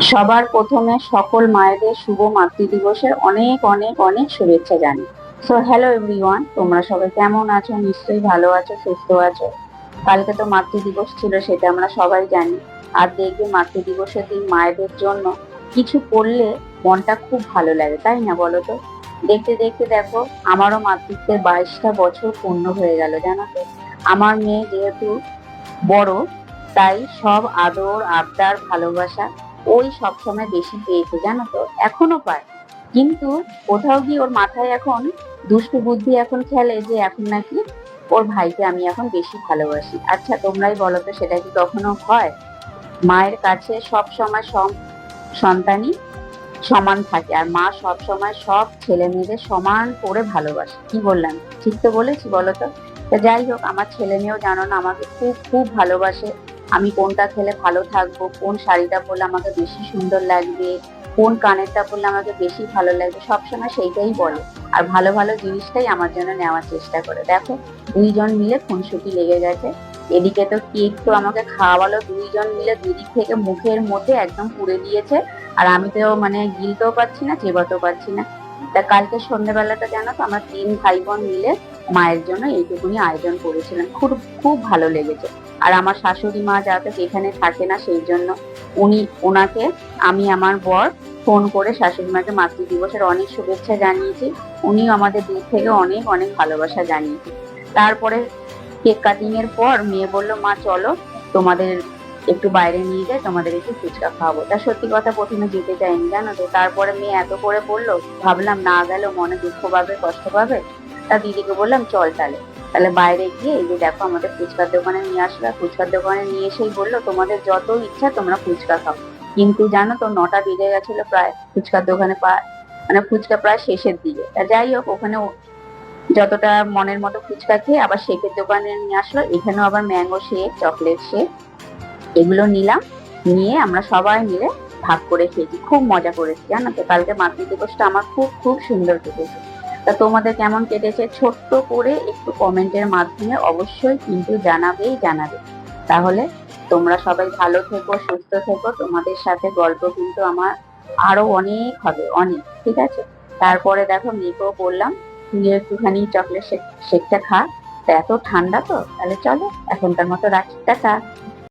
সবার প্রথমে সকল মায়েদের শুভ মাতৃ দিবসের অনেক অনেক অনেক শুভেচ্ছা জানাই। সো হ্যালো এভরিওয়ান, তোমরা সবাই কেমন আছো? নিশ্চয়ই ভালো আছো, সুস্থ আছো। কালকে তো মাতৃ দিবস ছিল, সেটা আমরা সবাই জানি। আর দেখবে মাতৃ দিবসের দিন মায়েদের জন্য কিছু করলে মনটা খুব ভালো লাগে, তাই না বলো তো? দেখতে দেখতে দেখো, আমারও মাতৃত্বের 22টা বছর পূর্ণ হয়ে গেল, জানো তো। আমার মেয়ে যেহেতু বড়, তাই সব আদর আবদার ভালোবাসা ওই সবসময় বেশি পেয়েছে, জানো তো। এখনো পায়, কিন্তু কোথাও গিয়ে ওর মাথায় এখন দুষ্টু বুদ্ধি এখন খেলে যে এখন নাকি ওর ভাইকে আমি এখন বেশি ভালোবাসি। আচ্ছা তোমরাই বলো তো, সেটা কি কখনো হয়? মায়ের কাছে সব সময় সব সন্তানই সমান থাকে, আর মা সব সময় সব ছেলে মেয়েদের সমান করে ভালোবাসে। কি বললাম? ঠিক তো বলেছি বলো তো? তা যাই হোক, আমার ছেলে মেয়েও জানো না আমাকে খুব খুব ভালোবাসে। আমি কোনটা খেলে ভালো থাকবো, কোন শাড়িটা পরলে আমাকে বেশি সুন্দর লাগবে, কোন কানেরটা পরলে আমাকে বেশি ভালো লাগবে, সবসময় সেইটাই বলে। আর ভালো ভালো জিনিসটাই আমার জন্য নেওয়ার চেষ্টা করে। দেখো, দুইজন মিলে খুনসুটি লেগে গেছে। এদিকে তো কেক তো আমাকে খাওয়ালো, দুইজন মিলে দুদিক থেকে মুখের মধ্যে একদম পুড়ে দিয়েছে। আর আমি তো মানে গিলতেও পারছি না, চেবাতেও পারছি না। তা কালকে সন্ধ্যেবেলাটা জানো তো, আমরা 3 ভাই বোন মিলে মায়ের জন্য এইটুকুনি আয়োজন করেছিলাম। খুব খুব ভালো লেগেছে। আর আমার শাশুড়ি মা যাতে এখানে থাকে না, সেই জন্য ওনাকে আমি আমার বর ফোন করে শাশুড়ি মাকে মাতৃ দিবসের অনেক শুভেচ্ছা জানিয়েছি। উনিও আমাদের দূর থেকে অনেক অনেক ভালোবাসা জানিয়েছে। তারপরে কেক কাটিং এর পর মেয়ে বললো, মা চলো তোমাদের একটু বাইরে নিয়ে যাই, তোমাদের একটু ফুচকা খাওয়াবো। তা সত্যি কথা, প্রথমে যেতে চাইনি, জানো তো। তারপরে মেয়ে এত করে বললো, ভাবলাম না গেলেও মনে দুঃখ পাবে, কষ্ট পাবে। তা দিদিকে বললাম চল তাহলে। তাহলে বাইরে গিয়ে এই যে দেখো আমাদের ফুচকার দোকানে নিয়ে আসলো। ফুচকার দোকানে নিয়ে এসেই বললো, তোমাদের যত ইচ্ছা তোমরা ফুচকা খাও। কিন্তু জানো তো, 9টা বেজে গেছিল প্রায়। ফুচকার দোকানে মানে ফুচকা প্রায় শেষের দিকে। তা যাই হোক, ওখানে যতটা মনের মতো ফুচকা খেয়ে আবার শেকের দোকানে নিয়ে আসলো। এখানেও আবার ম্যাঙ্গো শেক, চকলেট শেক, এগুলো নিলাম। নিয়ে আমরা সবাই মিলে ভাগ করে খেয়েছি, খুব মজা করেছি, জানো তো। কালকে মাতৃ দিবসটা আমার খুব খুব সুন্দর কেটেছে। তা তোমাদের কেমন কেটেছে ছোট্ট করে একটু কমেন্টের মাধ্যমে অবশ্যই কিন্তু জানাবেই জানাবে। তাহলে তোমরা সবাই ভালো থেকো, সুস্থ থেকো। তোমাদের সাথে গল্প কিন্তু আমার আরো অনেক হবে, অনেক। ঠিক আছে? তারপরে দেখো, মেয়েকেও বললাম তুই একটুখানি চকলেট শেকটা খা। তা এত ঠান্ডা তো, তাহলে চলো এখনকার মতো রাখি, টাটা।